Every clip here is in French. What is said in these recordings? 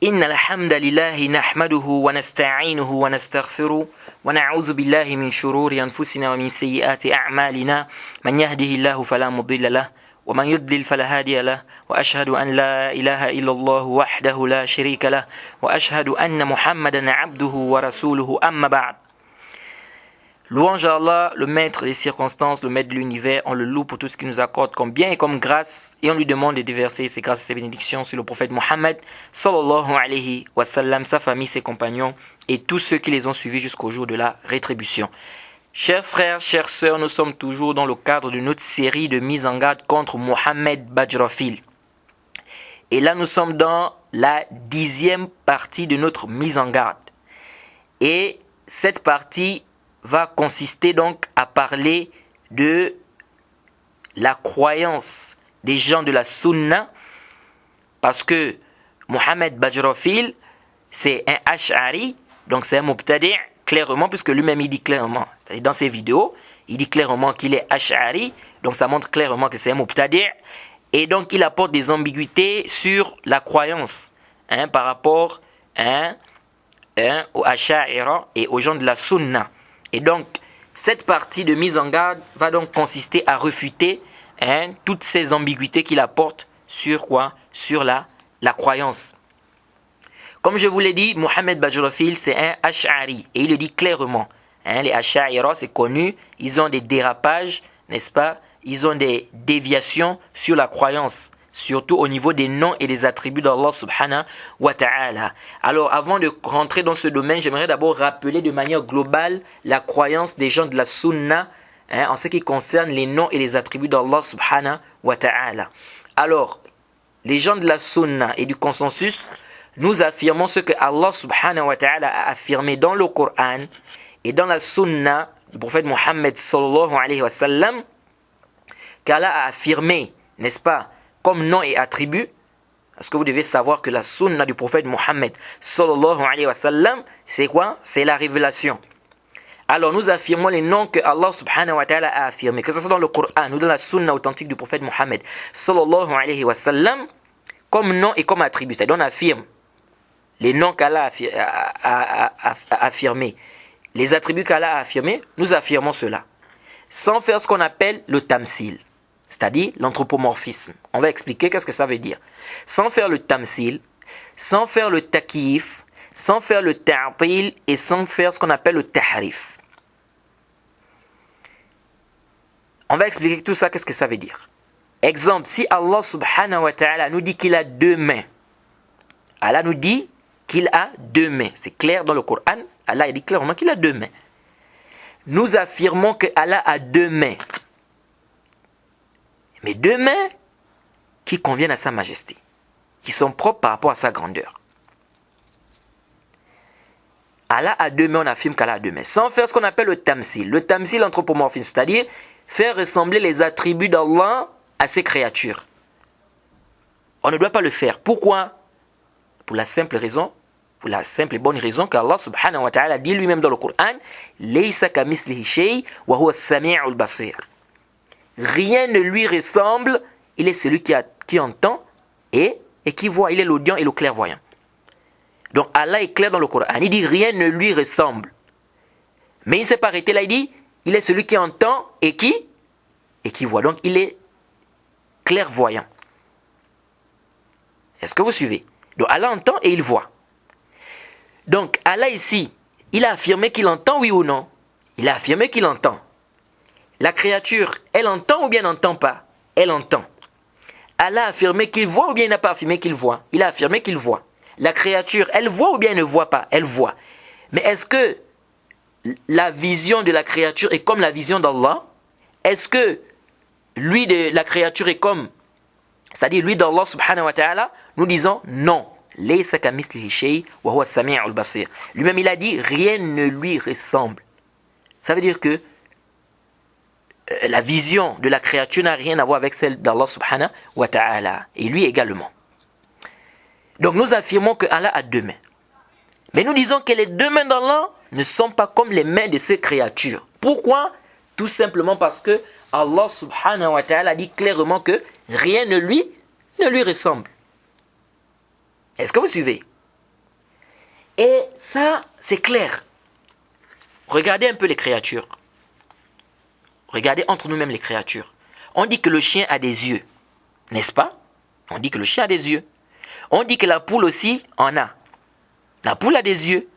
إن الحمد لله نحمده ونستعينه ونستغفره ونعوذ بالله من شرور أنفسنا ومن سيئات أعمالنا من يهده الله فلا مضل له ومن يضلل فلا هادي له وأشهد أن لا إله إلا الله وحده لا شريك له وأشهد أن محمدا عبده ورسوله أما بعد. Louange à Allah, le maître des circonstances, le maître de l'univers, on le loue pour tout ce qu'il nous accorde comme bien et comme grâce, et on lui demande de déverser ses grâces et ses bénédictions sur le prophète Mohammed, sallallahu alayhi wa sallam, sa famille, ses compagnons, et tous ceux qui les ont suivis jusqu'au jour de la rétribution. Chers frères, chères sœurs, nous sommes toujours dans le cadre de notre série de mise en garde contre Mohammed Bajrafil. Et là, nous sommes dans la 10e partie de notre mise en garde. Et cette partie va consister donc à parler de la croyance des gens de la Sunna, parce que Mohammed Bajrafil, c'est un Ash'ari, donc c'est un Mubtadi' clairement, puisque lui-même il dit clairement, c'est-à-dire dans ses vidéos, il dit clairement qu'il est Ash'ari, donc ça montre clairement que c'est un Mubtadi', et donc il apporte des ambiguïtés sur la croyance par rapport aux Ash'ari et aux gens de la Sunna. Et donc, cette partie de mise en garde va donc consister à refuter toutes ces ambiguïtés qu'il apporte sur quoi? Sur la croyance. Comme je vous l'ai dit, Mohammed Bajrafil, c'est un Ash'ari. Et il le dit clairement. Les Ash'ari, c'est connu, ils ont des dérapages, n'est-ce pas? Ils ont des déviations sur la croyance. Surtout au niveau des noms et des attributs d'Allah subhanahu wa ta'ala. Alors, avant de rentrer dans ce domaine, j'aimerais d'abord rappeler de manière globale la croyance des gens de la Sunna en ce qui concerne les noms et les attributs d'Allah subhanahu wa ta'ala. Alors, les gens de la Sunna et du consensus, nous affirmons ce que Allah subhanahu wa ta'ala a affirmé dans le Coran et dans la Sunna du prophète Mohammed sallallahu alayhi wa sallam, qu'Allah a affirmé, n'est-ce pas, comme nom et attribut, parce que vous devez savoir que la sunna du prophète Mohammed sallallahu alayhi wa sallam, c'est quoi? C'est la révélation. Alors nous affirmons les noms que Allah subhanahu wa ta'ala a affirmés, que ce soit dans le Coran ou dans la sunna authentique du prophète Mohammed sallallahu alayhi wa sallam, comme nom et comme attribut. C'est-à-dire on affirme les noms qu'Allah a affirmés, les attributs qu'Allah a affirmés, nous affirmons cela, sans faire ce qu'on appelle le tamsil. C'est-à-dire l'anthropomorphisme. On va expliquer qu'est-ce que ça veut dire. Sans faire le tamsil, sans faire le takif, sans faire le ta'til et sans faire ce qu'on appelle le tahrif. On va expliquer tout ça, qu'est-ce que ça veut dire. Exemple, si Allah subhanahu wa ta'ala nous dit qu'il a deux mains. Allah nous dit qu'il a deux mains. C'est clair dans le Coran. Allah dit clairement qu'il a deux mains. Nous affirmons que Allah a deux mains. Mais deux mains qui conviennent à sa majesté, qui sont propres par rapport à sa grandeur. Allah a deux mains, on affirme qu'Allah a deux mains, sans faire ce qu'on appelle le tamsil. Le tamsil, l'anthropomorphisme, c'est-à-dire faire ressembler les attributs d'Allah à ses créatures. On ne doit pas le faire. Pourquoi? Pour la simple raison, pour la simple et bonne raison qu'Allah subhanahu wa ta'ala dit lui-même dans le Coran, « Laysa kamithlihi shay wa huwa as-sami'ul basir » Rien ne lui ressemble, il est celui qui entend et qui voit, il est l'audient et le clairvoyant. Donc Allah est clair dans le Coran, il dit rien ne lui ressemble. Mais il ne s'est pas arrêté là, il dit, il est celui qui entend et qui voit. Donc il est clairvoyant. Est-ce que vous suivez? Donc Allah entend et il voit. Donc Allah ici, il a affirmé qu'il entend, oui ou non? Il a affirmé qu'il entend. La créature, elle entend ou bien n'entend pas? Elle entend. Allah a affirmé qu'il voit ou bien il n'a pas affirmé qu'il voit? Il a affirmé qu'il voit. La créature, elle voit ou bien elle ne voit pas? Elle voit. Mais est-ce que la vision de la créature est comme la vision d'Allah? Est-ce que la créature est comme, c'est-à-dire lui d'Allah subhanahu wa ta'ala? Nous disons non. Laysa kamithlihi shay wa huwa as-sami'ul basir. Lui-même il a dit rien ne lui ressemble. Ça veut dire que la vision de la créature n'a rien à voir avec celle d'Allah subhanahu wa ta'ala. Et lui également. Donc nous affirmons que Allah a deux mains. Mais nous disons que les deux mains d'Allah ne sont pas comme les mains de ses créatures. Pourquoi? Tout simplement parce que Allah subhanahu wa ta'ala dit clairement que rien ne lui ressemble. Est-ce que vous suivez? Et ça, c'est clair. Regardez un peu les créatures. Regardez entre nous-mêmes les créatures. On dit que le chien a des yeux, n'est-ce pas? On dit que le chien a des yeux. On dit que la poule aussi en a. La poule a des yeux.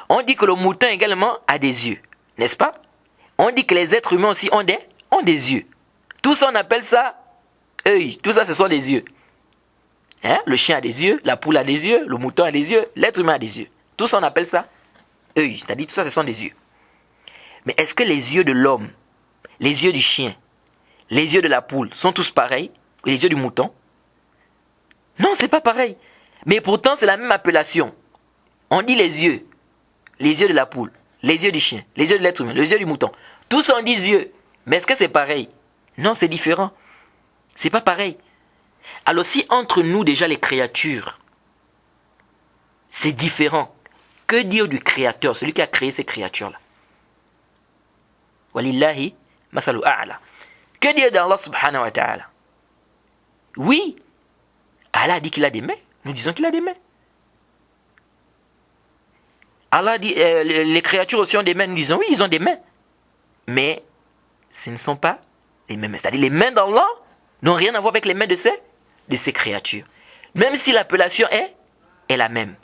On dit que le mouton également a des yeux, n'est-ce pas? On dit que les êtres humains aussi ont des yeux. Tout ça, on appelle ça œil. Tout ça, ce sont des yeux. Hein? Le chien a des yeux, la poule a des yeux, le mouton a des yeux, l'être humain a des yeux. Tout ça, on appelle ça œil. C'est-à-dire, tout ça, ce sont des yeux. Mais est-ce que les yeux de l'homme, les yeux du chien, les yeux de la poule sont tous pareils? Les yeux du mouton? Non, c'est pas pareil. Mais pourtant, c'est la même appellation. On dit les yeux de la poule, les yeux du chien, les yeux de l'être humain, les yeux du mouton. Tous on dit yeux. Mais est-ce que c'est pareil? Non, c'est différent. C'est pas pareil. Alors si entre nous déjà les créatures, c'est différent, que dire du créateur, celui qui a créé ces créatures-là? Walillahi masalu a'la. Que dire d'Allah subhanahu wa ta'ala? Oui, Allah a dit qu'il a des mains. Nous disons qu'il a des mains. Allah dit, les créatures aussi ont des mains. Nous disons, oui, ils ont des mains. Mais ce ne sont pas les mêmes mains. C'est-à-dire, les mains d'Allah n'ont rien à voir avec les mains de ces créatures. Même si l'appellation est la même.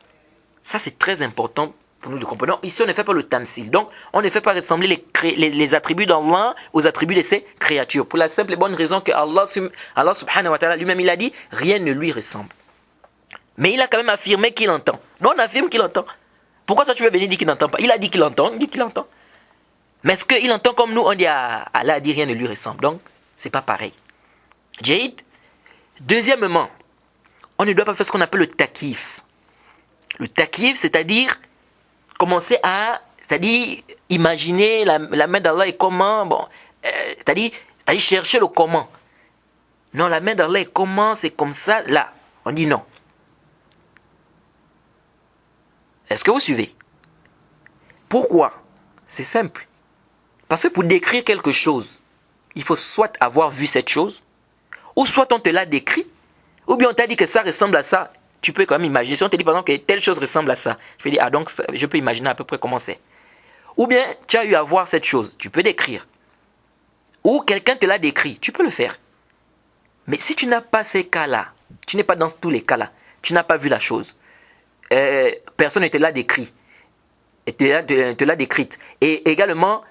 Ça, c'est très important pour nous de comprendre. Ici, on ne fait pas le tamsil. Donc, on ne fait pas ressembler les attributs d'Allah aux attributs de ses créatures. Pour la simple et bonne raison que Allah subhanahu wa ta'ala lui-même, il a dit, rien ne lui ressemble. Mais il a quand même affirmé qu'il entend. Donc, on affirme qu'il entend. Pourquoi toi tu veux venir dire qu'il n'entend pas? Il a dit qu'il entend, il dit qu'il entend. Mais est-ce qu'il entend comme nous? On dit, Allah a dit rien ne lui ressemble. Donc, c'est pas pareil. Jade. Deuxièmement, on ne doit pas faire ce qu'on appelle le takif. Le takif, c'est-à-dire commencer c'est-à-dire imaginer la main d'Allah est comment, bon, c'est-à-dire chercher le comment. Non, la main d'Allah est comment, c'est comme ça, là. On dit non. Est-ce que vous suivez? Pourquoi? C'est simple. Parce que pour décrire quelque chose, il faut soit avoir vu cette chose, ou soit on te l'a décrit, ou bien on t'a dit que ça ressemble à ça. Tu peux quand même imaginer. Si on te dit par exemple que telle chose ressemble à ça, je peux dire, donc je peux imaginer à peu près comment c'est. Ou bien tu as eu à voir cette chose, tu peux décrire. Ou quelqu'un te l'a décrit, tu peux le faire. Mais si tu n'as pas ces cas-là, tu n'es pas dans tous les cas-là, tu n'as pas vu la chose, personne ne te l'a décrit, te l'a décrite. Et également,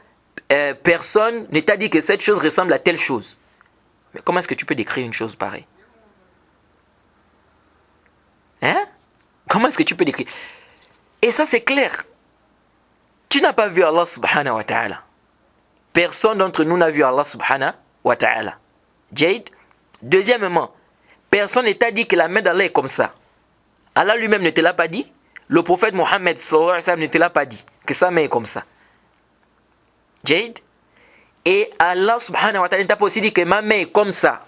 personne ne t'a dit que cette chose ressemble à telle chose. Mais comment est-ce que tu peux décrire une chose pareille? Hein? Comment est-ce que tu peux décrire? Et ça c'est clair. Tu n'as pas vu Allah subhanahu wa ta'ala. Personne d'entre nous n'a vu Allah subhanahu wa ta'ala. Jade. Deuxièmement, personne ne t'a dit que la main d'Allah est comme ça. Allah lui-même ne te l'a pas dit. Le prophète Mohammed sallallahu alayhi wa sallam ne te l'a pas dit que sa main est comme ça. Jade. Et Allah subhanahu wa ta'ala ne t'a pas aussi dit que ma main est comme ça.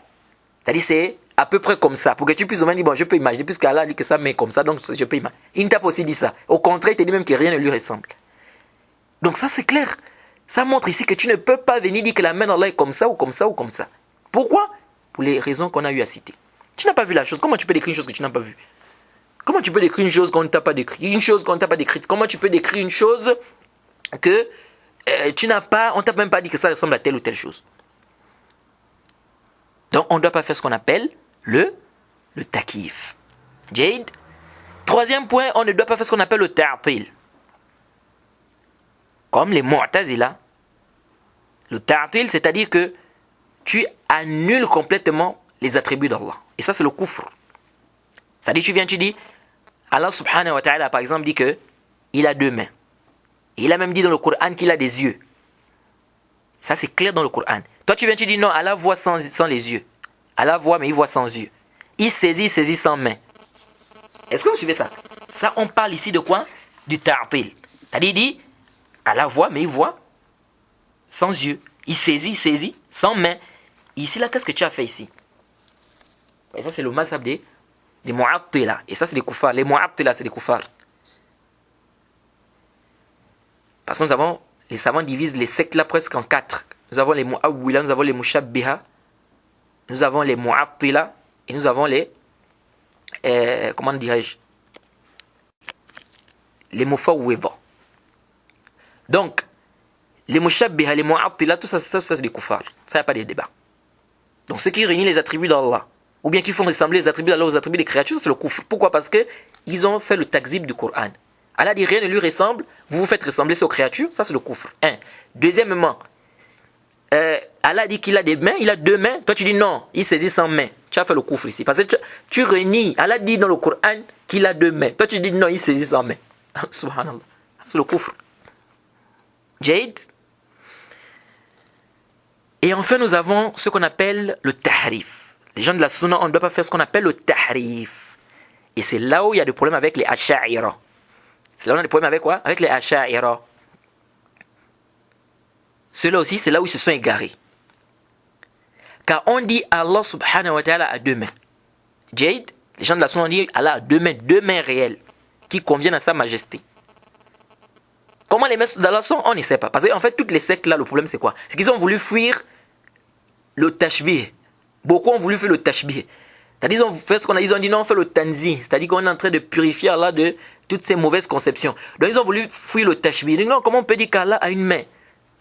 C'est-à-dire c'est à peu près comme ça. Pour que tu puisses au moins dire, bon, je peux imaginer, puisque Allah dit que sa main est comme ça, donc je peux imaginer. Il ne t'a pas aussi dit ça. Au contraire, il te dit même que rien ne lui ressemble. Donc ça c'est clair. Ça montre ici que tu ne peux pas venir dire que la main d'Allah est comme ça ou comme ça ou comme ça. Pourquoi? Pour les raisons qu'on a eu à citer. Tu n'as pas vu la chose. Comment tu peux décrire une chose que tu n'as pas vue? Comment tu peux décrire une chose qu'on ne t'a pas décrite? Une chose qu'on ne t'a pas décrite. Comment tu peux décrire une chose que tu n'as pas, on ne t'a même pas dit que ça ressemble à telle ou telle chose? Donc on ne doit pas faire ce qu'on appelle le takif. Jade. Troisième point, on ne doit pas faire ce qu'on appelle le ta'til. Comme les Mu'tazila. Le ta'til, c'est-à-dire que tu annules complètement les attributs d'Allah. Et ça, c'est le kufr. C'est-à-dire, tu dis, Allah subhanahu wa ta'ala, par exemple, dit que il a deux mains. Et il a même dit dans le Coran qu'il a des yeux. Ça, c'est clair dans le Coran. Toi, tu dis, non, Allah voit sans les yeux. Allah voit, mais il voit sans yeux. Il saisit sans main. Est-ce que vous suivez ça? Ça, on parle ici de quoi? Du ta'til. C'est-à-dire, il dit, Allah voit, mais il voit sans yeux. Il saisit sans main. Ici, là, qu'est-ce que tu as fait ici? Et ça, c'est le mazhab des Mu'attila. Et ça, c'est des kuffars. Les Mu'attila, c'est des kuffars. Parce que les savants divisent les sectes là presque en quatre. Nous avons les Mu'awwila, nous avons les Mushabbiha, nous avons les Mu'attila, et nous avons les, comment dirais-je, les mufawwida. Donc, les mushabbiha, les mu'attila, tout ça c'est des kuffars. Ça, il n'y a pas de débat. Donc, ceux qui réunissent les attributs d'Allah, ou bien qui font ressembler les attributs d'Allah aux attributs des créatures, c'est le kufr. Pourquoi? Parce qu'ils ont fait le takzib du Coran. Allah dit rien ne lui ressemble, vous vous faites ressembler aux créatures, ça c'est le kufr. Un. Deuxièmement, Allah dit qu'il a des mains, il a deux mains, toi tu dis non, il saisit sans main. Tu as fait le kufr ici. Parce que tu renies, Allah dit dans le Coran qu'il a deux mains, toi tu dis non, il saisit sans main. Subhanallah. C'est le kufr. Jade. Et enfin nous avons ce qu'on appelle le tahrif. Les gens de la sunna, on ne doit pas faire ce qu'on appelle le tahrif. Et c'est là où il y a des problèmes avec les asha'ira. C'est là où on a des problèmes avec quoi? Avec les asha'ira. Ceux-là aussi, c'est là où ils se sont égarés. Car on dit Allah subhanahu wa ta'ala a deux mains. Jade, les gens de la sunna ont dit Allah a deux mains réelles, qui conviennent à sa majesté. Comment les mains d'Allah sont? On ne sait pas. Parce qu'en fait, toutes les sectes là, le problème c'est quoi? C'est qu'ils ont voulu fuir le tashbih. Beaucoup ont voulu faire le tashbih. C'est-à-dire, ils ont fait ce qu'on a dit, ils ont dit non, on fait le tanzi. C'est-à-dire qu'on est en train de purifier Allah de toutes ces mauvaises conceptions. Donc ils ont voulu fuir le tashbih. Ils disent non, comment on peut dire qu'Allah a une main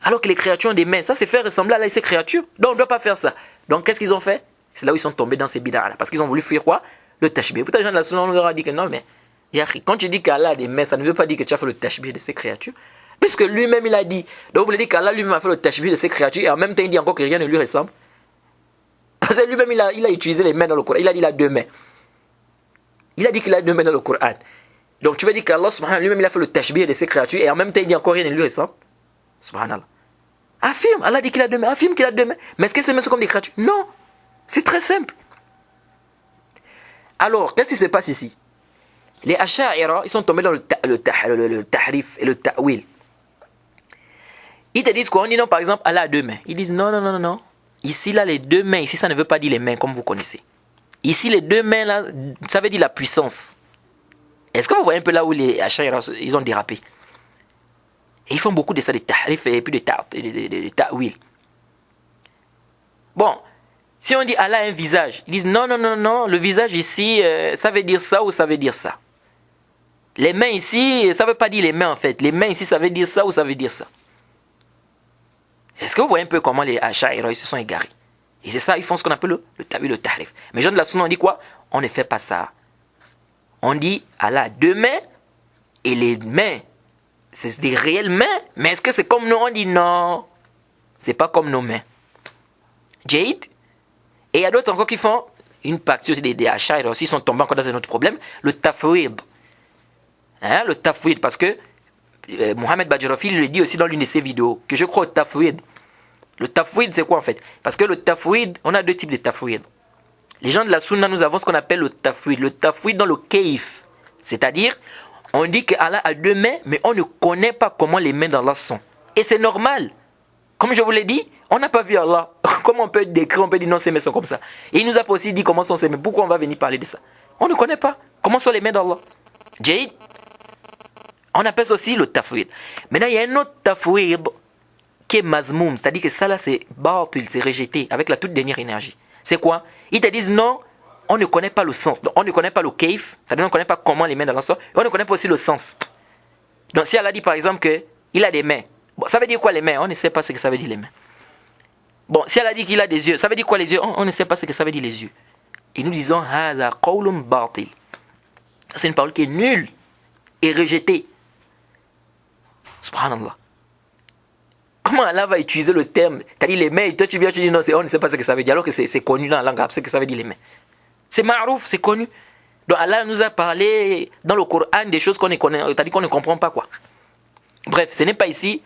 alors que les créatures ont des mains? Ça c'est faire ressembler à Allah et ses créatures. Donc on ne doit pas faire ça. Donc qu'est-ce qu'ils ont fait? C'est là où ils sont tombés dans ces bid'ah là. Parce qu'ils ont voulu fuir quoi? Le tashbih. Pourtant les gens de la sunna, on leur a dit que non, mais quand tu dis qu'Allah a des mains, ça ne veut pas dire que tu as fait le tashbih de ses créatures. Puisque lui-même il a dit. Donc vous voulez dire qu'Allah lui-même a fait le tashbih de ses créatures et en même temps il dit encore que rien ne lui ressemble. Parce que lui-même il a utilisé les mains dans le Coran. Il a dit qu'il a deux mains. Il a dit qu'il a deux mains dans le Coran. Donc tu veux dire qu'Allah subhanahu lui-même il a fait le tashbih de ses créatures et en même temps il dit encore rien ne lui ressemble. Subhanallah. Affirme, Allah dit qu'il a deux mains. Affirme qu'il a deux mains. Mais est-ce que ces mains sont comme des créatures? Non. C'est très simple. Alors, qu'est-ce qui se passe ici? Les asha'ira, ils sont tombés dans le tahrif et le ta'wil. Ils te disent quoi? On dit non, par exemple, Allah a deux mains. Ils disent non. Ici, là, les deux mains, ici, ça ne veut pas dire les mains comme vous connaissez. Ici, les deux mains, là, ça veut dire la puissance. Est-ce que vous voyez un peu là où les asha'ira, ils ont dérapé? Et ils font beaucoup de ça, des tahrif et puis de ta'wil. Bon, si on dit Allah a un visage, ils disent non, le visage ici, ça veut dire ça ou ça veut dire ça. Les mains ici, ça ne veut pas dire les mains en fait. Les mains ici, ça veut dire ça ou ça veut dire ça. Est-ce que vous voyez un peu comment les asha'ira ils se sont égarés? Et c'est ça, ils font ce qu'on appelle le ta'wil, le tahrif. Mais les gens de la sunna, on dit quoi? On ne fait pas ça. On dit Allah a deux mains et les mains, c'est des réelles mains. Mais est-ce que c'est comme nous? On dit non. C'est pas comme nos mains. Jade. Et il y a d'autres encore qui font une partie aussi des asha'ira aussi sont tombés encore dans un autre problème. Le tafwid. Le tafwid, parce que Mohamed Badjarafi le dit aussi dans l'une de ses vidéos, que je crois au tafwid. Le tafwid, c'est quoi en fait? Parce que le tafwid, on a deux types de tafwid. Les gens de la sunna, nous avons ce qu'on appelle le tafwid. Le tafwid dans le kayf. C'est-à-dire, on dit qu'Allah a deux mains, mais on ne connaît pas comment les mains d'Allah sont. Et c'est normal. Comme je vous l'ai dit, on n'a pas vu Allah. Comment on peut décrire, on peut dire non, ses mains sont comme ça. Et il nous a aussi dit comment sont ses mains. Pourquoi on va venir parler de ça? On ne connaît pas. Comment sont les mains d'Allah? Jade. On appelle ça aussi le tafwid. Maintenant, il y a un autre tafwid qui est mazmoum. C'est-à-dire que ça là, c'est batil, c'est rejeté avec la toute dernière énergie. C'est quoi? Ils te disent non, on ne connaît pas le sens. Donc, on ne connaît pas le kayf. C'est-à-dire on ne connaît pas comment les mains d'Allah sont. On ne connaît pas aussi le sens. Donc, si Allah dit par exemple qu'il a des mains. Bon, ça veut dire quoi les mains? On ne sait pas ce que ça veut dire les mains. Bon, si elle a dit qu'il a des yeux, ça veut dire quoi les yeux? On ne sait pas ce que ça veut dire les yeux. Et nous disons, hada qawlun batil. C'est une parole qui est nulle et rejetée. Subhanallah. Comment Allah va utiliser le terme? C'est-à-dire les mains, et toi tu viens, tu dis non, on ne sait pas ce que ça veut dire, alors que c'est connu dans la langue arabe, ce que ça veut dire les mains. C'est ma'rouf, c'est connu. Donc Allah nous a parlé dans le Coran des choses qu'on ne connaît, c'est-à-dire qu'on ne comprend pas quoi. Bref, ce n'est pas ici.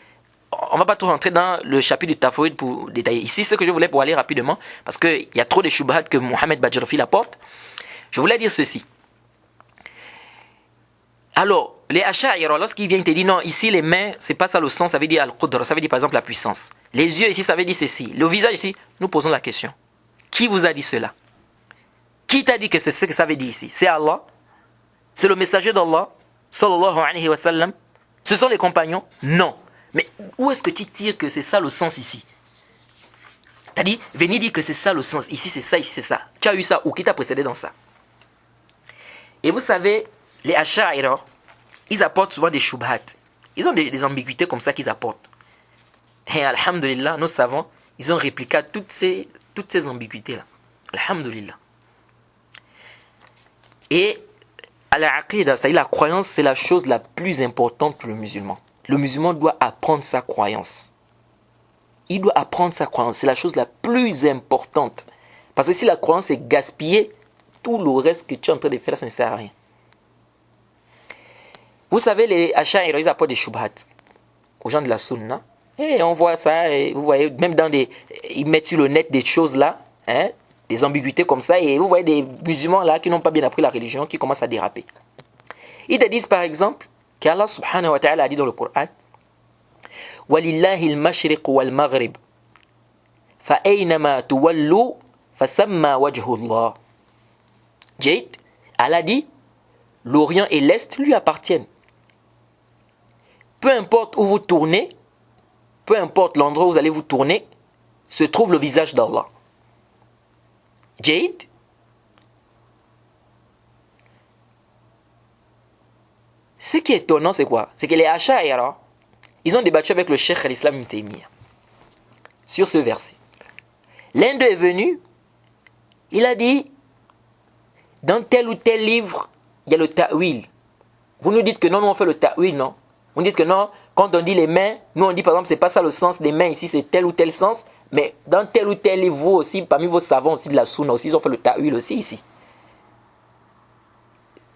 On ne va pas trop rentrer dans le chapitre du tafwid pour détailler. Ici, ce que je voulais pour aller rapidement, parce qu'il y a trop de shubhat que Mohamed Badjarafi apporte, je voulais dire ceci. Alors, les asha'ira, lorsqu'ils viennent te dire non, ici les mains, c'est pas ça le sens, ça veut dire al-qudra, ça veut dire par exemple la puissance. Les yeux ici, ça veut dire ceci. Le visage ici, nous posons la question. Qui vous a dit cela? Qui t'a dit que c'est ce que ça veut dire ici? C'est Allah? C'est le messager d'Allah? Sallallahu alayhi wa sallam? Ce sont les compagnons? Non. Mais où est-ce que tu tires que c'est ça le sens ici? T'as dit, venez dire que c'est ça le sens. Ici c'est ça, ici c'est ça. Tu as eu ça ou qui t'a précédé dans ça? Et vous savez, les asha'ira, ils apportent souvent des shubhat. Ils ont des ambiguïtés comme ça qu'ils apportent. Et alhamdulillah, nos savants, ils ont répliqué toutes ces ambiguïtés-là. Alhamdulillah. Et al-aqida, c'est-à-dire la croyance, c'est la chose la plus importante pour le musulman. Le musulman doit apprendre sa croyance. Il doit apprendre sa croyance. C'est la chose la plus importante. Parce que si la croyance est gaspillée, tout le reste que tu es en train de faire, ça ne sert à rien. Vous savez, les Ash'ari, ils apportent des shubhat aux gens de la sunna. Et on voit ça, et vous voyez, même ils mettent sur le net des choses là, hein, des ambiguïtés comme ça, et vous voyez des musulmans là qui n'ont pas bien appris la religion, qui commencent à déraper. Ils te disent par exemple qu'Allah subhanahu wa ta'ala a dit dans le Coran وَلِلَّهِ الْمَشْرِقُ وَالْمَغْرِبُ فَأَيْنَمَا تُوَلُّوا فَثَمَّ وَجْهُ اللَّهِ. Jade, Allah dit, l'Orient et l'Est lui appartiennent. Peu importe où vous tournez, peu importe l'endroit où vous allez vous tourner, se trouve le visage d'Allah. Jade, ce qui est étonnant, c'est quoi? C'est que les Ash'ari, ils ont débattu avec le Cheikh al-Islam Ibn Taymiyyah sur ce verset. L'un d'eux est venu, il a dit, dans tel ou tel livre, il y a le ta'wil. Vous nous dites que non, nous on fait le ta'wil, non? Vous dites que non, quand on dit les mains, nous on dit par exemple, c'est pas ça le sens des mains ici, c'est tel ou tel sens. Mais dans tel ou tel livre, vous aussi, parmi vos savants aussi de la sunna aussi, ils ont fait le ta'wil aussi ici.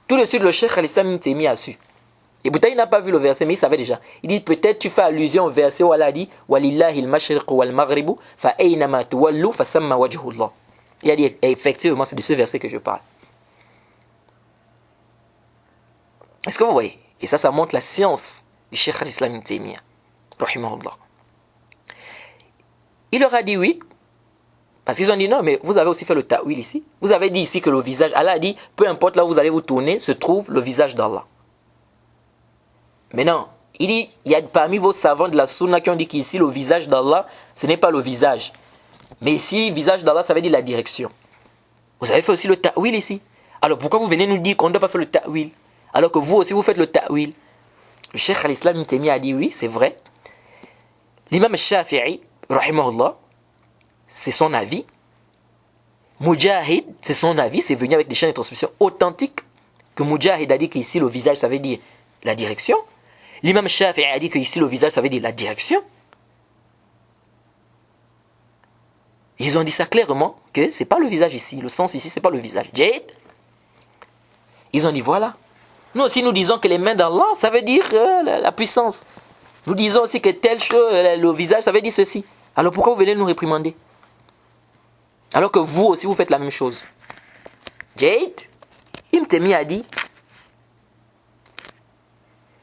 Tout de suite, le Cheikh al-Islam Ibn Taymiyyah a su. Et Bouta, il n'a pas vu le verset, mais il savait déjà. Il dit, peut-être tu fais allusion au verset où Allah dit وَلِلَّهِ الْمَشْرِقُ وَالْمَغْرِبُ فَأَيْنَمَا تُوَلُّوا فَثَمَّ وَجْهُ اللَّهِ. Il a dit, effectivement, c'est de ce verset que je parle. Est-ce que vous voyez? Et ça montre la science du Cheikh al-Islam Ibn Taymiyyah, rahimahullah. Il leur a dit oui, parce qu'ils ont dit non, mais vous avez aussi fait le ta'wil ici. Vous avez dit ici que le visage, Allah a dit, peu importe là où vous allez vous tourner, se trouve le visage d'Allah. Mais non, il dit, il y a parmi vos savants de la sunna qui ont dit qu'ici le visage d'Allah, ce n'est pas le visage. Mais ici, visage d'Allah, ça veut dire la direction. Vous avez fait aussi le ta'wil ici. Alors pourquoi vous venez nous dire qu'on ne doit pas faire le ta'wil? Alors que vous aussi vous faites le ta'wil. Le Cheikh al-Islam Ibn Taymiyyah a dit oui, c'est vrai. L'imam Shafi'i, rahimahullah, c'est son avis. Mujahid, c'est son avis, c'est venu avec des chaînes de transmission authentiques. Que Mujahid a dit qu'ici le visage, ça veut dire la direction. L'imam Shafi'i a dit qu'ici le visage, ça veut dire la direction. Ils ont dit ça clairement, que c'est pas le visage ici, le sens ici, c'est pas le visage. Jade. Ils ont dit voilà. Nous aussi, nous disons que les mains d'Allah, ça veut dire la puissance. Nous disons aussi que telle chose, le visage, ça veut dire ceci. Alors pourquoi vous venez nous réprimander? Alors que vous aussi, vous faites la même chose. Jade, Ibn Taymiyyah a dit,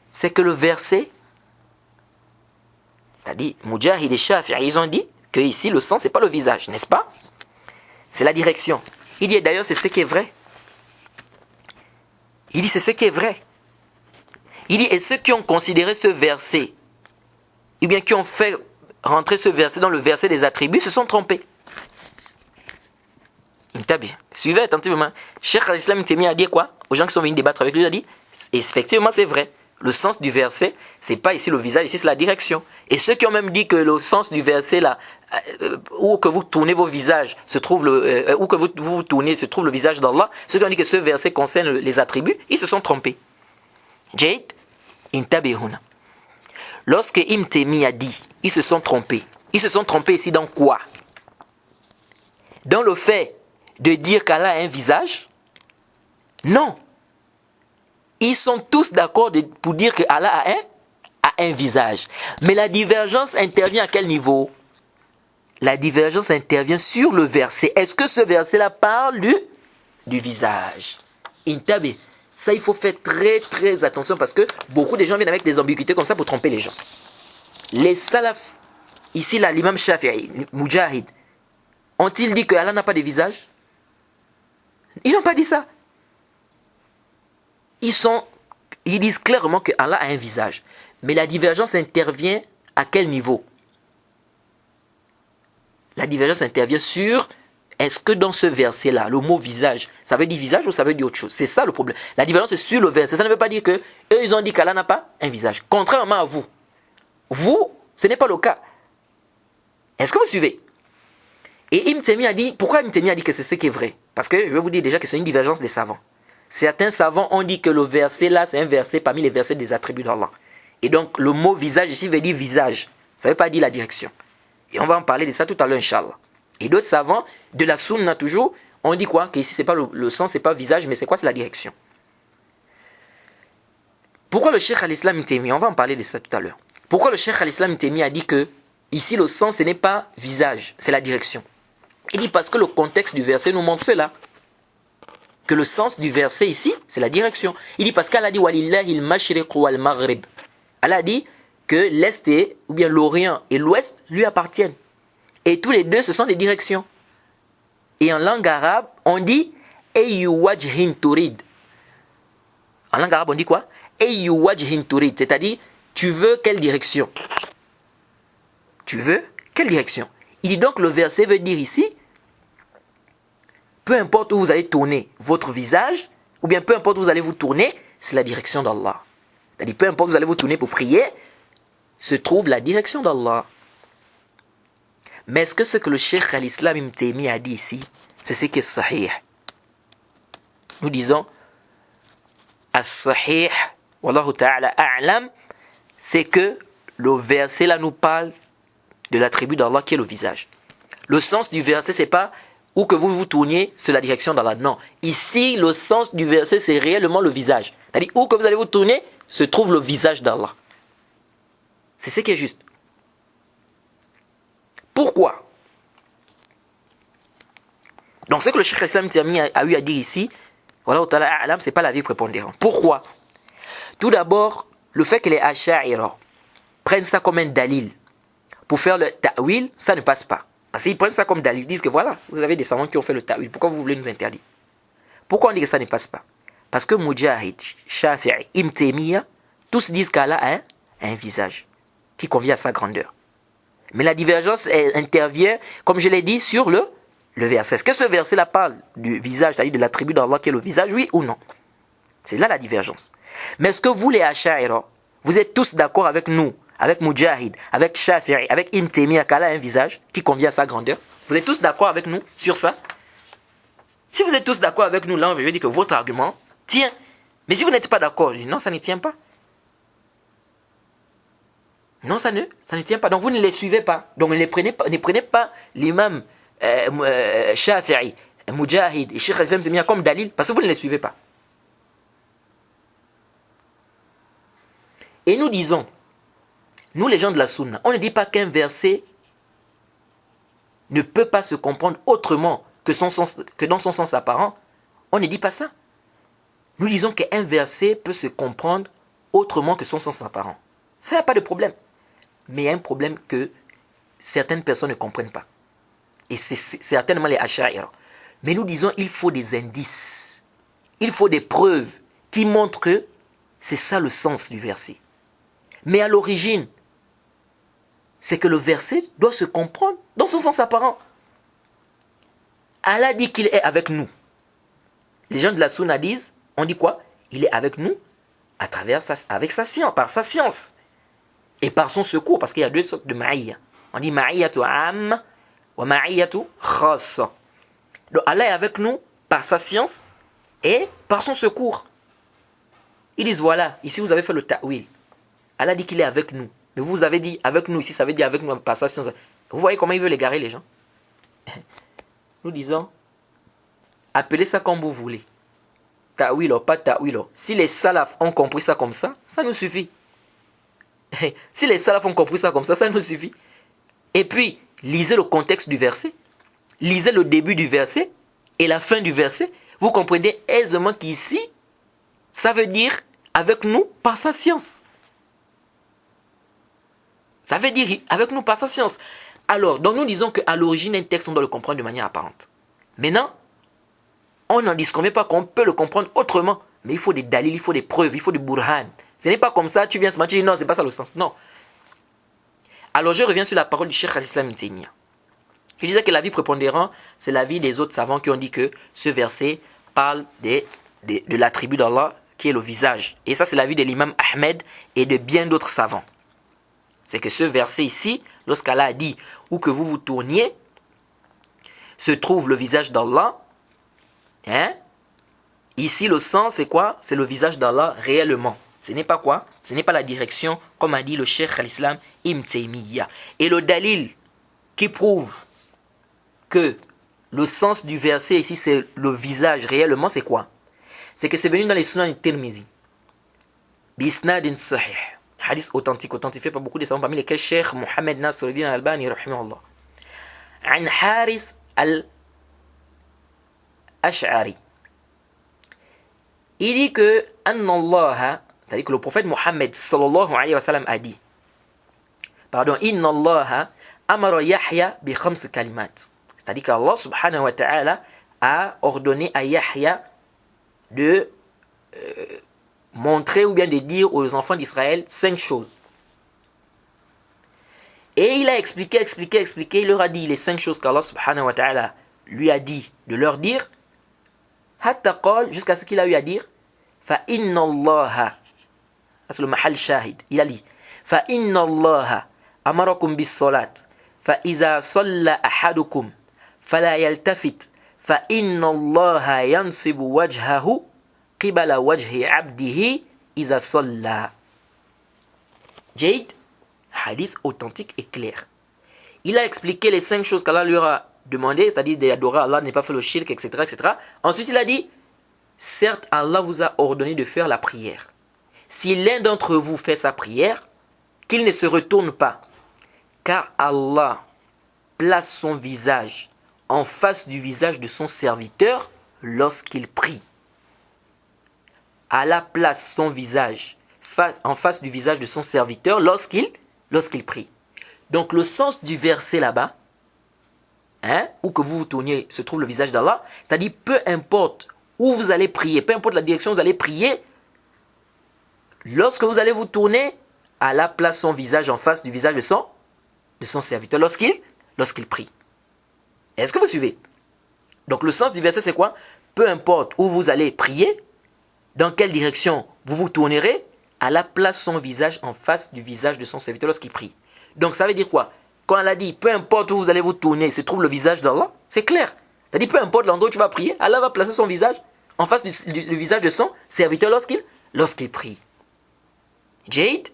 c'est que le verset, c'est-à-dire Mujahid et Shafi'i, ils ont dit que ici, le sens, c'est pas le visage, n'est-ce pas? C'est la direction. Il dit d'ailleurs, c'est ce qui est vrai. Il dit, c'est ce qui est vrai. Il dit, et ceux qui ont considéré ce verset, ou bien qui ont fait rentrer ce verset dans le verset des attributs, se sont trompés. Suivez attentivement. Cheikh al-Islam Ibn Taymiyyah a dit quoi? Aux gens qui sont venus débattre avec lui, il a dit, effectivement, c'est vrai. Le sens du verset, c'est pas ici le visage, ici c'est la direction. Et ceux qui ont même dit que le sens du verset là, où que vous tournez vos visages, se trouve où que vous tournez, se trouve le visage d'Allah, ceux qui ont dit que ce verset concerne les attributs, ils se sont trompés. Jade, intabihuna. Lorsque Ibn Taymiyyah dit, ils se sont trompés ici dans quoi? Dans le fait de dire qu'Allah a un visage? Non. Ils sont tous d'accord pour dire que Allah a un visage. Mais la divergence intervient à quel niveau? La divergence intervient sur le verset. Est-ce que ce verset-là parle du visage? Intabé. Ça, il faut faire très très attention parce que beaucoup de gens viennent avec des ambiguïtés comme ça pour tromper les gens. Les salaf, ici là, l'imam Shafi'i, Mujahid, ont-ils dit que Allah n'a pas de visage? Ils n'ont pas dit ça. Ils disent clairement que Allah a un visage. Mais la divergence intervient à quel niveau? La divergence intervient sur est-ce que dans ce verset-là, le mot visage, ça veut dire visage ou ça veut dire autre chose? C'est ça le problème. La différence est sur le verset. Ça ne veut pas dire que eux, ils ont dit qu'Allah n'a pas un visage. Contrairement à vous. Vous, ce n'est pas le cas. Est-ce que vous suivez? Et Ibn Taymiyyah a dit, pourquoi Ibn Taymiyyah a dit que c'est ce qui est vrai? Parce que je vais vous dire déjà que c'est une divergence des savants. Certains savants ont dit que le verset là, c'est un verset parmi les versets des attributs d'Allah. Et donc, le mot visage ici veut dire visage. Ça ne veut pas dire la direction. Et on va en parler de ça tout à l'heure, Inch'Allah. Et d'autres savants, de la sunna toujours, on dit quoi? Qu'ici, c'est pas le sens, c'est pas visage, mais c'est quoi? C'est la direction. Pourquoi le Cheikh al-Islam Ibn Taymiyyah, on va en parler de ça tout à l'heure. Pourquoi le Cheikh al-Islam Ibn Taymiyyah a dit que ici, le sens, ce n'est pas visage, c'est la direction? Il dit parce que le contexte du verset nous montre cela. Que le sens du verset ici, c'est la direction. Il dit parce qu'Allah a dit Walillahi al-mashriq wal-maghrib. Allah a dit que l'Est ou bien l'Orient et l'Ouest lui appartiennent. Et tous les deux, ce sont des directions. Et en langue arabe, on dit Ayyu wajhin turid. En langue arabe, on dit quoi? Ayyu wajhin turid. C'est-à-dire, tu veux quelle direction? Tu veux quelle direction? Il dit donc, le verset veut dire ici, peu importe où vous allez tourner votre visage, ou bien peu importe où vous allez vous tourner, c'est la direction d'Allah. C'est-à-dire, peu importe où vous allez vous tourner pour prier, se trouve la direction d'Allah. Mais est-ce que ce que le Cheikh al-Islam Ibn Taymiyyah a dit ici, c'est ce qui est sahih? Nous disons, as-sahih, wallahu ta'ala a'lam, c'est que le verset là nous parle de l'attribut d'Allah qui est le visage. Le sens du verset, c'est pas où que vous vous tourniez, c'est la direction d'Allah. Non. Ici, le sens du verset, c'est réellement le visage. C'est-à-dire, où que vous allez vous tourner, se trouve le visage d'Allah. C'est ce qui est juste. Pourquoi? Donc, ce que le Cheikh al-Islam a eu à dire ici, voilà, c'est pas la vie prépondérante. Pourquoi? Tout d'abord, le fait que les Asha'ira prennent ça comme un dalil pour faire le ta'wil, ça ne passe pas. Parce qu'ils prennent ça comme dalil, ils disent que voilà, vous avez des savants qui ont fait le ta'wil, pourquoi vous voulez nous interdire? Pourquoi on dit que ça ne passe pas? Parce que Mujahid, Shafi'i, Ibn Taymiyyah, tous disent qu'Allah a un visage qui convient à sa grandeur. Mais la divergence intervient, comme je l'ai dit, sur le verset. Est-ce que ce verset-là parle du visage, c'est-à-dire de l'attribut d'Allah qui est le visage, oui ou non? C'est là la divergence. Mais est-ce que vous, les Asha'ira, vous êtes tous d'accord avec nous, avec Mujahid, avec Shafi'i, avec Ibn Taymiyyah, qu'Allah a un visage qui convient à sa grandeur? Vous êtes tous d'accord avec nous sur ça? Si vous êtes tous d'accord avec nous, là, je vais dire que votre argument tient. Mais si vous n'êtes pas d'accord, je dis non, ça ne tient pas. Non, ça ne tient pas. Donc vous ne les suivez pas. Donc ne prenez pas l'imam Shafi'i, Mujahid et Cheikh al-Islam Taymiyyah comme dalil parce que vous ne les suivez pas. Et nous disons, nous les gens de la Sunna, on ne dit pas qu'un verset ne peut pas se comprendre autrement que dans son sens apparent. On ne dit pas ça. Nous disons qu'un verset peut se comprendre autrement que son sens apparent. Ça, il n'y a pas de problème. Mais il y a un problème que certaines personnes ne comprennent pas. Et c'est certainement les Asha'ira. Mais nous disons il faut des indices. Il faut des preuves qui montrent que c'est ça le sens du verset. Mais à l'origine, c'est que le verset doit se comprendre dans son sens apparent. Allah dit qu'il est avec nous. Les gens de la Sunna disent, on dit quoi? Il est avec nous à travers avec sa science, par sa science. Et par son secours, parce qu'il y a deux sortes de ma'iyya. On dit ma'iyyatu am wa ma'iyyatu khassa. Donc Allah est avec nous par sa science et par son secours. Ils disent voilà, ici vous avez fait le ta'wil. Allah dit qu'il est avec nous. Mais vous avez dit avec nous, ici ça veut dire avec nous par sa science. Vous voyez comment il veut égarer les gens? Nous disons, appelez ça comme vous voulez. Ta'wil ou pas ta'wil. Si les salafs ont compris ça comme ça nous suffit. Si les salafs ont compris ça comme ça nous suffit. Et puis, lisez le contexte du verset. Lisez le début du verset et la fin du verset. Vous comprenez aisément qu'ici, ça veut dire avec nous par sa science. Ça veut dire avec nous par sa science. Alors, donc nous disons qu'à l'origine, un texte, on doit le comprendre de manière apparente. Maintenant, on n'en disconvient pas qu'on peut le comprendre autrement. Mais il faut des dalils, il faut des preuves, il faut des burhan. Ce n'est pas comme ça, tu viens ce matin, tu dis non, c'est pas ça le sens. Non. Alors je reviens sur la parole du Cheikh al-Islam Ibn Taymiyyah. Je disais que l'avis prépondérant, c'est l'avis des autres savants qui ont dit que ce verset parle de l'attribut d'Allah qui est le visage. Et ça, c'est l'avis de l'imam Ahmed et de bien d'autres savants. C'est que ce verset ici, lorsqu'Allah a dit « Où que vous vous tourniez, se trouve le visage d'Allah », ici, le sens, c'est quoi? C'est le visage d'Allah réellement. Ce n'est pas quoi? Ce n'est pas la direction, comme a dit le Cheikh al-Islam Ibn Taymiyyah. Et le dalil qui prouve que le sens du verset ici, c'est le visage réellement, c'est quoi? C'est que c'est venu dans les Sunan al-Tirmidhi. Bisnadin sahih. Hadith authentique, authentifié par beaucoup de savants, parmi lesquels Cheikh Mohammed Nasruddin al-Albani, rahimahullah. An Harith al-Ash'ari. Il dit que Annallaha, c'est-à-dire que le prophète Mohammed sallallahu alayhi wa sallam a dit, pardon, Inna Allaha amara Yahya bi khams kalimat. C'est-à-dire qu'Allah subhanahu wa ta'ala a ordonné à Yahya de montrer ou bien de dire aux enfants d'Israël 5 choses. Et il a expliqué, il leur a dit les 5 choses qu'Allah subhanahu wa ta'ala lui a dit de leur dire, hatta qal, jusqu'à ce qu'il a eu à dire, fa inna Allaha, c'est le mahal shahid, il a dit, fa inna Allaha amarakum bis salat, fa iza salla ahadukum, fala yaltafit, fa inna Allaha yansibu wajhahu, qibala wajhi abdihi, iza salla. Jade, hadith authentique et clair. Il a expliqué les 5 choses qu'Allah lui a demandé, c'est-à-dire d'adorer Allah, de ne pas faire le shirk, etc., etc. Ensuite, il a dit, certes, Allah vous a ordonné de faire la prière. Si l'un d'entre vous fait sa prière, qu'il ne se retourne pas, car Allah place son visage en face du visage de son serviteur lorsqu'il prie. Allah place son visage en face du visage de son serviteur lorsqu'il prie. Donc le sens du verset là-bas, où que vous vous tourniez, se trouve le visage d'Allah, c'est-à-dire peu importe où vous allez prier, peu importe la direction où vous allez prier, lorsque vous allez vous tourner, Allah place son visage en face du visage de son serviteur lorsqu'il prie. Est-ce que vous suivez? Donc le sens du verset c'est quoi? Peu importe où vous allez prier, dans quelle direction vous vous tournerez, Allah place son visage en face du visage de son serviteur lorsqu'il prie. Donc ça veut dire quoi? Quand Allah dit, peu importe où vous allez vous tourner, se trouve le visage d'Allah, c'est clair. C'est-à-dire, peu importe l'endroit où tu vas prier, Allah va placer son visage en face du visage de son serviteur lorsqu'il prie. Jade,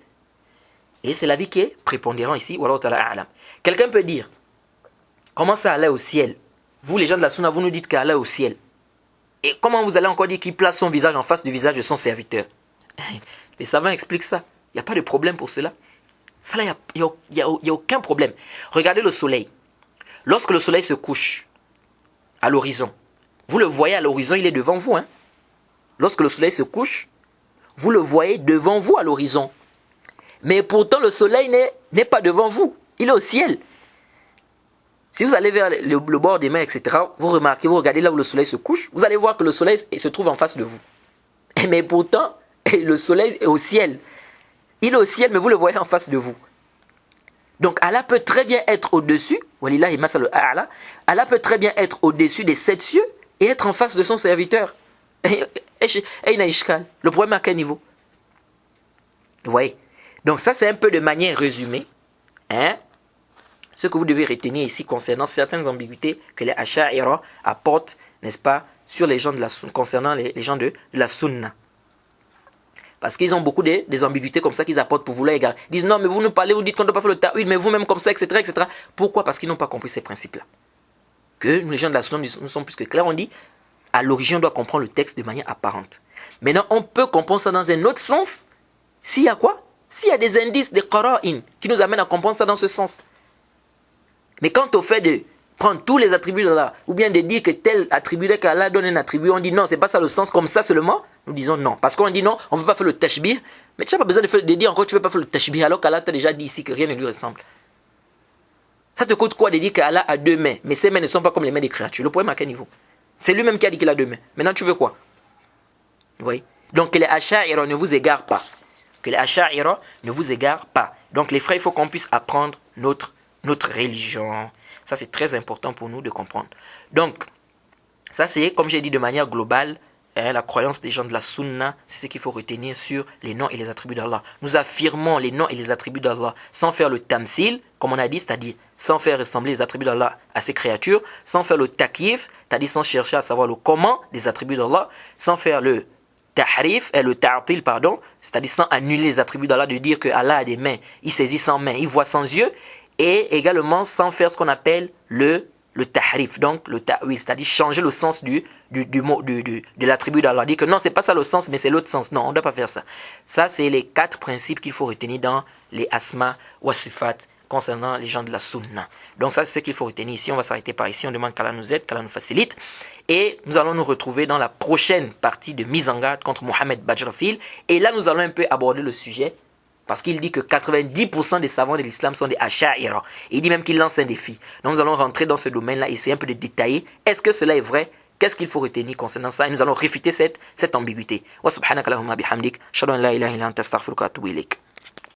et c'est l'avis qui est prépondérant ici, wallahu ta'ala a'lam. Quelqu'un peut dire, comment ça Allah est au ciel? Vous les gens de la Sunna, vous nous dites qu'Allah est au ciel. Et comment vous allez encore dire qu'il place son visage en face du visage de son serviteur? Les savants expliquent ça. Il n'y a pas de problème pour cela. Ça là, il n'y a aucun problème. Regardez le soleil. Lorsque le soleil se couche à l'horizon, vous le voyez à l'horizon, il est devant vous. Lorsque le soleil se couche, vous le voyez devant vous à l'horizon. Mais pourtant, le soleil n'est pas devant vous. Il est au ciel. Si vous allez vers le bord des mers, etc., vous remarquez, vous regardez là où le soleil se couche, vous allez voir que le soleil se trouve en face de vous. Mais pourtant, le soleil est au ciel. Il est au ciel, mais vous le voyez en face de vous. Donc Allah peut très bien être au-dessus, Allah peut très bien être au-dessus des 7 cieux et être en face de son serviteur. Le problème à quel niveau? Vous voyez? Donc ça c'est un peu de manière résumée. Ce que vous devez retenir ici concernant certaines ambiguïtés que les Asha'ira apportent, n'est-ce pas, sur les gens de la Sunna, concernant les gens de la Sunna. Parce qu'ils ont beaucoup des ambiguïtés comme ça qu'ils apportent pour vouloir égarer. Ils disent non, mais vous nous parlez, vous dites qu'on ne doit pas faire le ta'wil, mais vous-même comme ça, etc., etc. Pourquoi? Parce qu'ils n'ont pas compris ces principes-là. Que nous, les gens de la Sunna, nous sommes plus que clairs. On dit, à l'origine, on doit comprendre le texte de manière apparente. Maintenant, on peut comprendre ça dans un autre sens. S'il y a quoi? S'il y a des indices, des qara'in, qui nous amènent à comprendre ça dans ce sens. Mais quant au fait de prendre tous les attributs d'Allah, ou bien de dire que tel attribut, qu'Allah donne un attribut, on dit non, c'est pas ça le sens, comme ça seulement, nous disons non. Parce qu'on dit non, on ne veut pas faire le tashbih, mais tu n'as pas besoin de dire encore que tu ne veux pas faire le tashbih, alors qu'Allah t'a déjà dit ici que rien ne lui ressemble. Ça te coûte quoi de dire qu'Allah a 2 mains, mais ses mains ne sont pas comme les mains des créatures? Le problème à quel niveau? C'est lui-même qui a dit qu'il a 2 mains. Maintenant tu veux quoi? Vous voyez? Donc que les Asha'ira ne vous égarent pas. Que les Asha'ira ne vous égarent pas. Donc les frères, il faut qu'on puisse apprendre notre religion. Ça, c'est très important pour nous de comprendre. Donc, ça, c'est, comme j'ai dit de manière globale, la croyance des gens de la Sunna, c'est ce qu'il faut retenir sur les noms et les attributs d'Allah. Nous affirmons les noms et les attributs d'Allah sans faire le tamsil, comme on a dit, c'est-à-dire sans faire ressembler les attributs d'Allah à ses créatures, sans faire le takyif, c'est-à-dire sans chercher à savoir le comment des attributs d'Allah, sans faire le tahrif, le ta'til, pardon, c'est-à-dire sans annuler les attributs d'Allah, de dire que Allah a des mains, il saisit sans main, il voit sans yeux, et également sans faire ce qu'on appelle le tahrif, donc le ta'wil, c'est-à-dire changer le sens du mot, de l'attribut d'Allah. Dire que non, c'est pas ça le sens, mais c'est l'autre sens. Non, on ne doit pas faire ça. Ça, c'est les 4 principes qu'il faut retenir dans les asma wa sifat concernant les gens de la sunna. Donc ça, c'est ce qu'il faut retenir ici. On va s'arrêter par ici. On demande qu'Allah nous aide, qu'Allah nous facilite. Et nous allons nous retrouver dans la prochaine partie de mise en garde contre Mohamed Bajrafil. Et là, nous allons un peu aborder le sujet. Parce qu'il dit que 90% des savants de l'islam sont des Asha'ira. Il dit même qu'il lance un défi. Donc nous allons rentrer dans ce domaine-là, essayer un peu de détailler. Est-ce que cela est vrai? Qu'est-ce qu'il faut retenir concernant ça? Et nous allons réfuter cette ambiguïté. Wa subhanaka Allahumma bihamdik. Shadu an la ilaha illa anta astaghfiruka wa atubu ilayk.